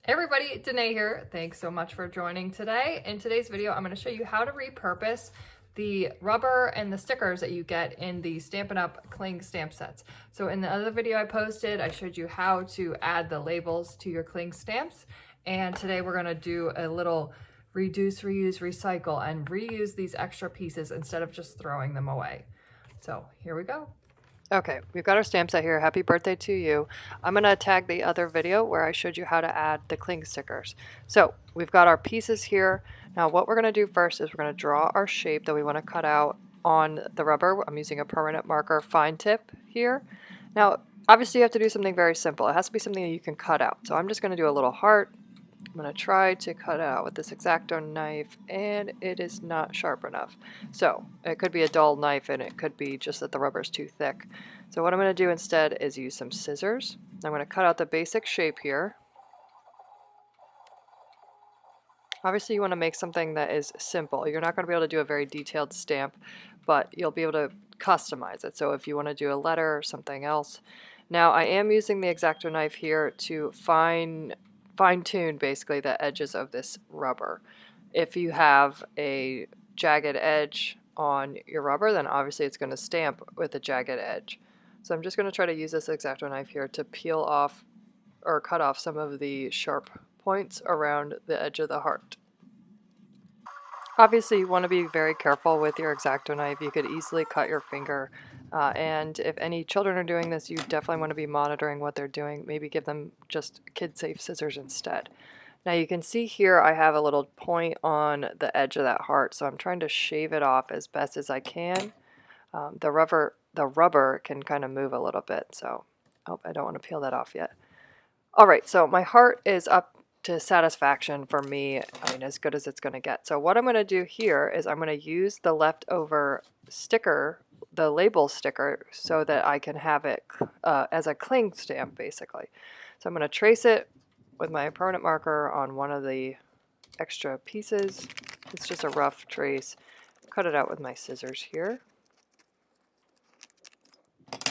Hey everybody, Danae here. Thanks so much for joining today. In today's video, I'm going to show you how to repurpose the rubber and the stickers that you get in the Stampin' Up! Cling stamp sets. So in the other video I posted, I showed you how to add the labels to your cling stamps. And today we're going to do a little reduce, reuse, recycle, and reuse these extra pieces instead of just throwing them away. So here we go. Okay, we've got our stamp set here. Happy birthday to you. I'm going to tag the other video where I showed you how to add the cling stickers. So we've got our pieces here. Now what we're going to do first is we're going to draw our shape that we want to cut out on the rubber. I'm using a permanent marker fine tip here. Now obviously you have to do something very simple. It has to be something that you can cut out. So I'm just going to do a little heart. I'm going to try to cut it out with this exacto knife, and it is not sharp enough. So it could be a dull knife, and it could be just that the rubber is too thick. So what I'm going to do instead is use some scissors. I'm going to cut out the basic shape here. Obviously you want to make something that is simple. You're not going to be able to do a very detailed stamp, but you'll be able to customize it. So if you want to do a letter or something else. Now I am using the exacto knife here to fine-tune basically the edges of this rubber. If you have a jagged edge on your rubber, then obviously it's going to stamp with a jagged edge. So I'm just going to try to use this exacto knife here to peel off or cut off some of the sharp points around the edge of the heart. Obviously you want to be very careful with your exacto knife. You could easily cut your finger. And if any children are doing this, you definitely want to be monitoring what they're doing. Maybe give them just kid-safe scissors instead. Now you can see here I have a little point on the edge of that heart, so I'm trying to shave it off as best as I can. The rubber can kind of move a little bit, so I don't want to peel that off yet. Alright, so my heart is up to satisfaction for me. I mean, as good as it's going to get. So what I'm going to do here is I'm going to use the leftover sticker, the label sticker, so that I can have it as a cling stamp basically. So I'm going to trace it with my permanent marker on one of the extra pieces. It's just a rough trace. Cut it out with my scissors here.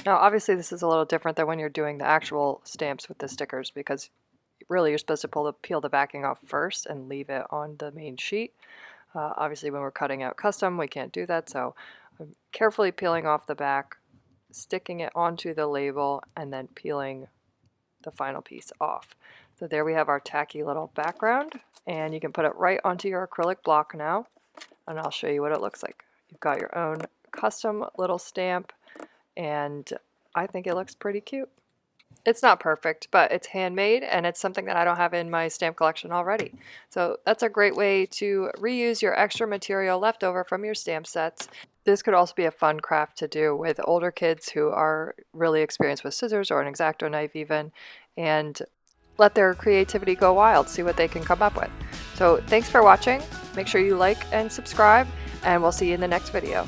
Now obviously this is a little different than when you're doing the actual stamps with the stickers, because really you're supposed to peel the backing off first and leave it on the main sheet. Obviously when we're cutting out custom we can't do that, so I'm carefully peeling off the back, sticking it onto the label, and then peeling the final piece off. So there we have our tacky little background, and you can put it right onto your acrylic block now, and I'll show you what it looks like. You've got your own custom little stamp, and I think it looks pretty cute. It's not perfect, but it's handmade, and it's something that I don't have in my stamp collection already. So that's a great way to reuse your extra material left over from your stamp sets. This could also be a fun craft to do with older kids who are really experienced with scissors or an exacto knife even, and let their creativity go wild, see what they can come up with. So thanks for watching. Make sure you like and subscribe, and we'll see you in the next video.